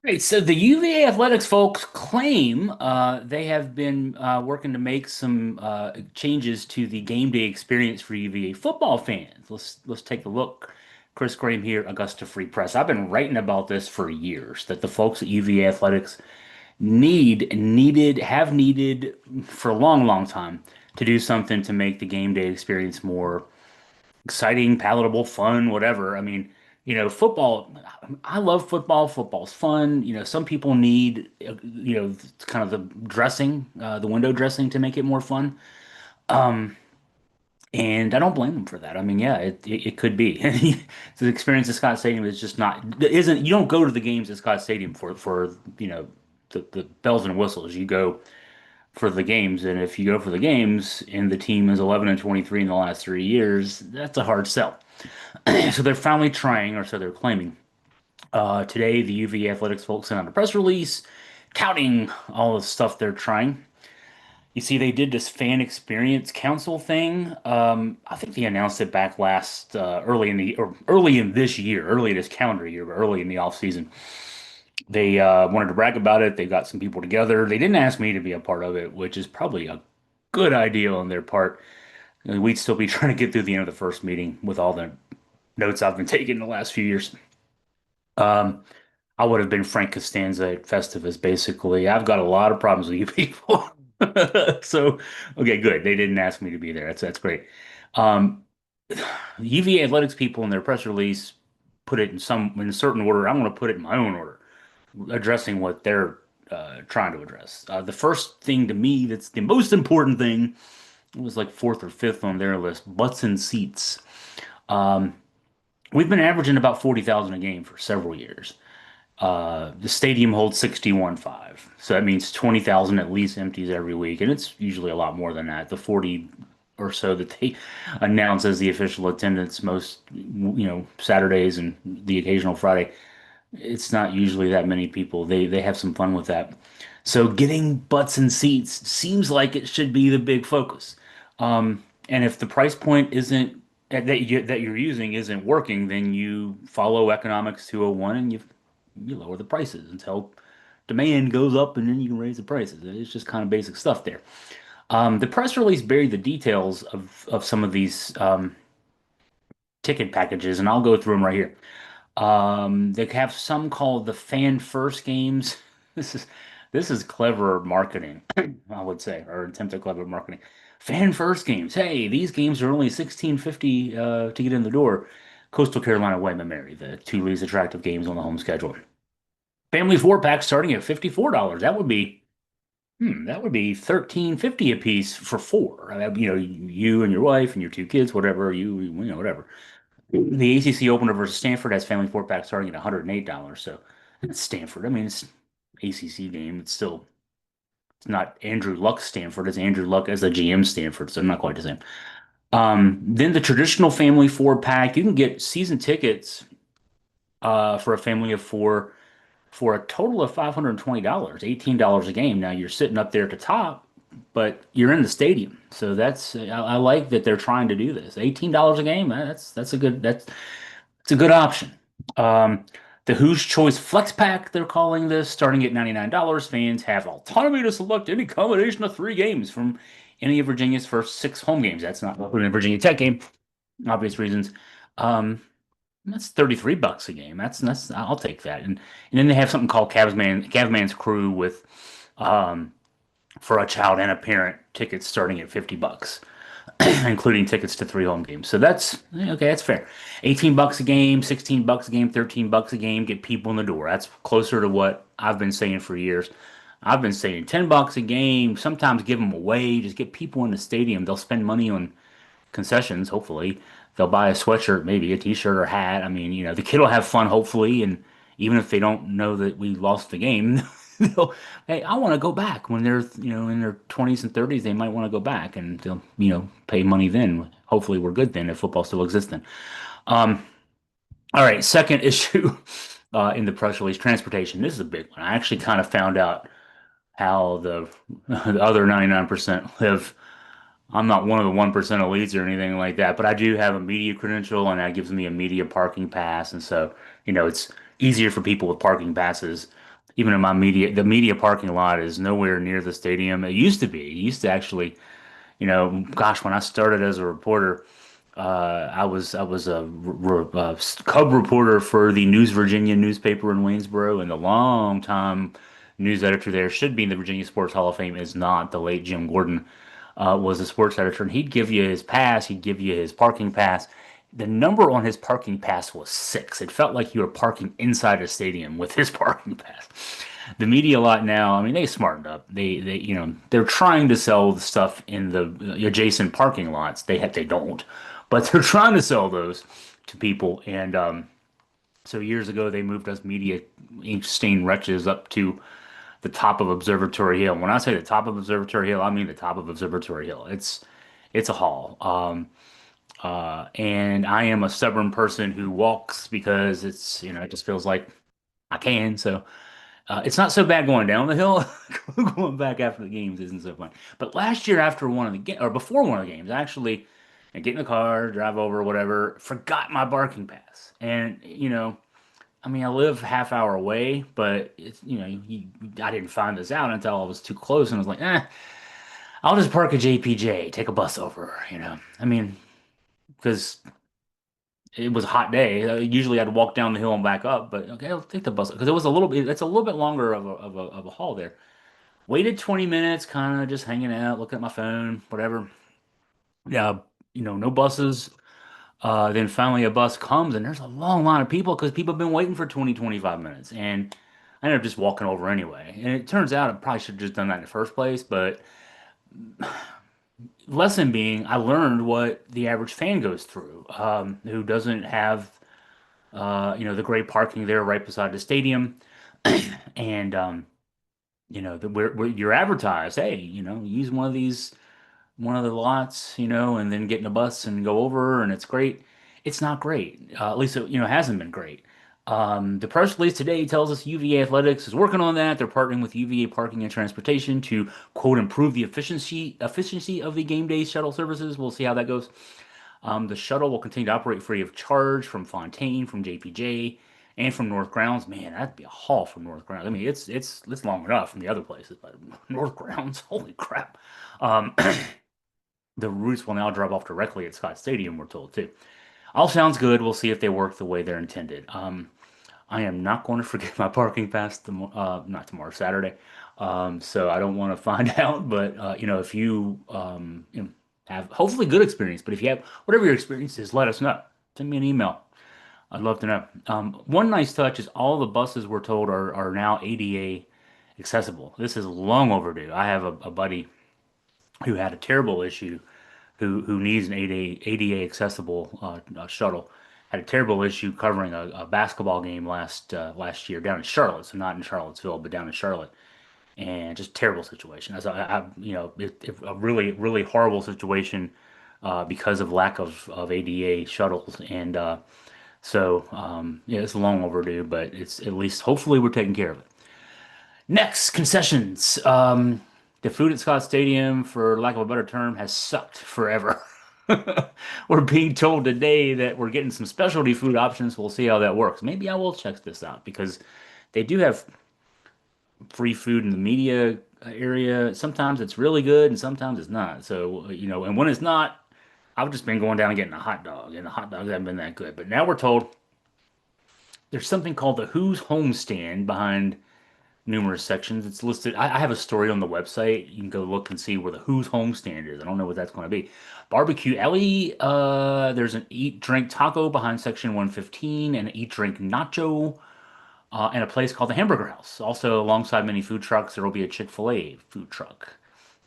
Right, so the UVA Athletics folks claim they have been working to make some changes to the game day experience for UVA football fans. Let's take a look. Chris Graham here, Augusta Free Press. I've been writing about this for years, that the folks at UVA Athletics have needed for a long, long time to do something to make the game day experience more exciting, palatable, fun, whatever. I mean, football, I love football. Football's fun. Some people need, kind of the dressing, the window dressing to make it more fun. Um, and I don't blame them for that. I mean, yeah, it could be. The experience at Scott Stadium is just not, isn't, you don't go to the games at Scott Stadium for, the bells and whistles. You go for the games. And if you go for the games and the team is 11 and 23 in the last 3 years, that's a hard sell. So they're finally trying, or so they're claiming. Today, the UVA Athletics folks sent out a press release touting all the stuff they're trying. You see, they did this fan experience council thing. I think they announced it back last early in this year, early in this calendar year, but early in the off season. They wanted to brag about it. They got some people together. They didn't ask me to be a part of it, which is probably a good idea on their part. We'd still be trying to get through the end of the first meeting with all the notes I've been taking the last few years. Um, I would have been Frank Costanza at Festivus, basically. I've got a lot of problems with you people. So, okay, good. They didn't ask me to be there. That's great. Um, UVA Athletics people in their press release put it in a certain order. I'm going to put it in my own order, addressing what they're trying to address. The first thing to me that's the most important thing was like fourth or fifth on their list, butts and seats. Um, we've been averaging about 40,000 a game for several years. The stadium holds 61.5, so that means 20,000 at least empties every week, and it's usually a lot more than that. The 40 or so that they announce as the official attendance most, Saturdays and the occasional Friday, it's not usually that many people. They have some fun with that. So getting butts and seats seems like it should be the big focus. And if the price point isn't that you're using isn't working, then you follow Economics 201 and you lower the prices until demand goes up, and then you can raise the prices. It's just kind of basic stuff there. The press release buried the details of some of these ticket packages, and I'll go through them right here. They have some called the fan first games. This is this is clever marketing, I would say, or attempt at clever marketing. Fan first games. Hey, these games are only 16.50 to get in the door. Coastal Carolina William and Mary, the two least attractive games on the home schedule. Family four pack starting at $54. That would be 13.50 a piece for four. You and your wife and your two kids, whatever, whatever. The ACC opener versus Stanford has family four pack starting at $108. So it's Stanford. I mean, it's ACC game. It's not Andrew Luck Stanford. It's Andrew Luck as the GM Stanford. So not quite the same. Then the traditional family four pack, you can get season tickets for a family of four for a total of $520, $18 a game. Now you're sitting up there at the top, but you're in the stadium. So I like that they're trying to do this. $18 a game, that's a good option. Um, the Who's Choice Flex Pack, they're calling this, starting at $99. Fans have autonomy to select any combination of three games from any of Virginia's first six home games. That's not including a Virginia Tech game, obvious reasons. Um, that's $33 a game. That's I'll take that. And then they have something called Cavsman's Crew with um for a child and a parent tickets starting at $50, including tickets to three home games. So that's okay, that's fair. $18 a game, $16 a game, $13 a game, get people in the door. That's closer to what I've been saying for years. I've been saying $10 a game, sometimes give them away, just get people in the stadium. They'll spend money on concessions, hopefully. They'll buy a sweatshirt, maybe a t-shirt or hat. I mean, the kid will have fun, hopefully, and even if they don't know that we lost the game, they'll, hey, I want to go back. When they're, in their 20s and 30s, they might want to go back and they'll, pay money then. Hopefully we're good then if football still exists then. Um, all right, second issue in the press release, transportation. This is a big one. I actually kind of found out how the other 99% live. I'm not one of the 1% elites or anything like that, but I do have a media credential and that gives me a media parking pass. And so, it's easier for people with parking passes. even in my the media parking lot is nowhere near the stadium. It used to be. It used to actually, gosh, when I started as a reporter, I was a cub reporter for the News Virginia newspaper in Waynesboro, and the long time news editor there should be in the Virginia Sports Hall of Fame is not the late Jim Gordon was the sports editor, and he'd give you his pass, he'd give you his parking pass. The number on his parking pass was six. It felt like you were parking inside a stadium with his parking pass. The media lot now, I mean, they smartened up. They're trying to sell the stuff in the adjacent parking lots. They don't, but they're trying to sell those to people. And so years ago, they moved us media ink-stained wretches up to the top of Observatory Hill. When I say the top of Observatory Hill, I mean the top of Observatory Hill. It's a haul. And I am a stubborn person who walks because it just feels like I can. So it's not so bad going down the hill. Going back after the games isn't so fun. But last year, after one of the or before one of the games, actually, and get in the car, drive over, whatever, forgot my parking pass. And I mean, I live half hour away, but I didn't find this out until I was too close, and I was like, I'll just park at JPJ, take a bus over. I mean, because it was a hot day. Usually I'd walk down the hill and back up, but okay, I'll take the bus because it was a little bit. It's a little bit longer of a haul there. Waited 20 minutes, kind of just hanging out, looking at my phone, whatever. Yeah, no buses. Then finally a bus comes and there's a long line of people because people have been waiting for 20, 25 minutes. And I ended up just walking over anyway. And it turns out I probably should have just done that in the first place. But lesson being, I learned what the average fan goes through, who doesn't have, the great parking there right beside the stadium. And, you're advertised, hey, use one of the lots, and then get in a bus and go over, and it's great. It's not great. At least it, hasn't been great. The press release today tells us UVA Athletics is working on that. They're partnering with UVA Parking and Transportation to quote improve the efficiency of the game day shuttle services. We'll see how that goes. The shuttle will continue to operate free of charge from Fontaine, from JPJ, and from North Grounds. Man, that'd be a haul from North Grounds. I mean, it's long enough from the other places, but North Grounds, holy crap. Um, the routes will now drop off directly at Scott Stadium, we're told too. All sounds good. We'll see if they work the way they're intended. I am not going to forget my parking pass not tomorrow, Saturday. So I don't want to find out, but if you have hopefully good experience, but if you have whatever your experience is, let us know. Send me an email. I'd love to know. One nice touch is all the buses we're told are now ADA accessible. This is long overdue. I have a buddy who had a terrible issue who needs an ADA accessible shuttle. Had a terrible issue covering a basketball game last year down in Charlotte, so not in Charlottesville, but down in Charlotte, and just terrible situation. As a really really horrible situation because of lack of ADA shuttles, and yeah, it's long overdue, but it's at least hopefully we're taking care of it. Next, concessions. The food at Scott Stadium, for lack of a better term, has sucked forever. We're being told today that we're getting some specialty food options. We'll see how that works. Maybe I will check this out because they do have free food in the media area. Sometimes it's really good and sometimes it's not. So, and when it's not, I've just been going down and getting a hot dog, and the hot dogs haven't been that good. But now we're told there's something called the Who's Home Stand behind numerous sections. It's listed. I have a story on the website. You can go look and see where the Who's Homestand is. I don't know what that's going to be. Barbecue Alley. There's an Eat Drink Taco behind section 115, and an Eat Drink Nacho, and a place called the Hamburger House. Also, alongside many food trucks, there will be a Chick-fil-A food truck.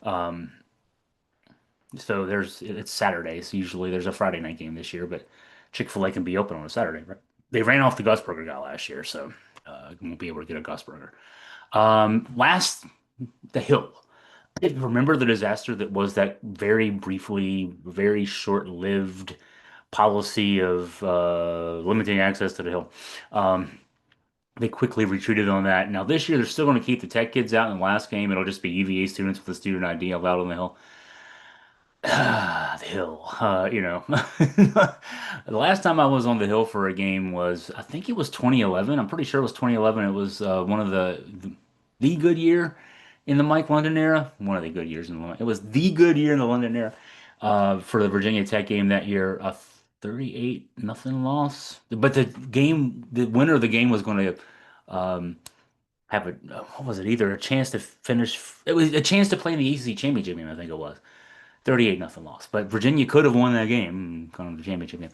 Um, so it's Saturdays. Usually, there's a Friday night game this year, but Chick-fil-A can be open on a Saturday, right? They ran off the Gus Burger guy last year, so you won't be able to get a Gus Burger. Last, the Hill. Remember the disaster that was that very briefly, very short-lived policy of limiting access to the Hill. They quickly retreated on that. Now this year they're still going to keep the tech kids out in the last game. It'll just be UVA students with a student ID allowed on the Hill. The hill. The last time I was on the hill for a game was, I think it was 2011. I'm pretty sure it was 2011. It was one of the good year in the Mike London era. One of the good years in the, it was the good year in the London era for the Virginia Tech game that year. A 38 nothing loss. But the winner of the game was going to um, have what was it? Either a chance to finish. It was a chance to play in the ACC championship game. I think it was. 38 nothing loss. But Virginia could have won that game, kind of the championship game.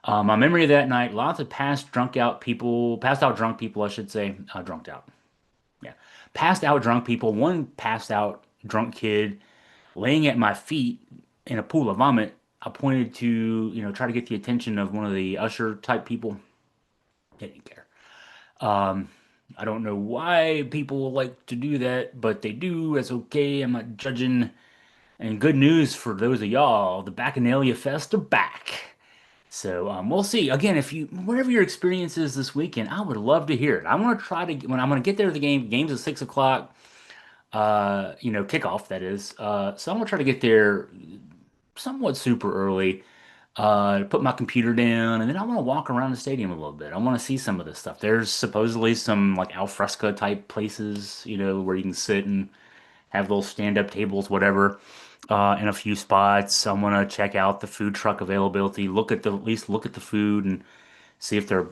My memory of that night, lots of passed out drunk people, I should say, drunked out. Yeah. Passed out drunk people. One passed out drunk kid laying at my feet in a pool of vomit. I pointed to, try to get the attention of one of the usher type people. They didn't care. Um, I don't know why people like to do that, but they do. That's okay. I'm not judging. And good news for those of y'all, the Bacchanalia Fest are back. So we'll see. Again, if you whatever your experience is this weekend, I would love to hear it. I want to try to when I'm going to get there to the game. Game's at 6 o'clock. Kickoff that is. So I'm gonna try to get there somewhat super early. Put my computer down, and then I want to walk around the stadium a little bit. I want to see some of this stuff. There's supposedly some like al fresco type places, where you can sit and have little stand-up tables, whatever, in a few spots. I'm gonna check out the food truck availability, at least look at the food and see if their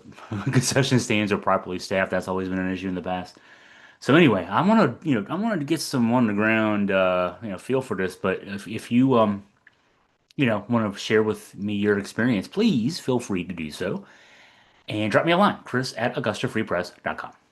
concession stands are properly staffed. That's always been an issue in the past. So anyway, I wanted to get some on the ground, feel for this. But if you, want to share with me your experience, please feel free to do so and drop me a line, Chris at AugustaFreePress.com.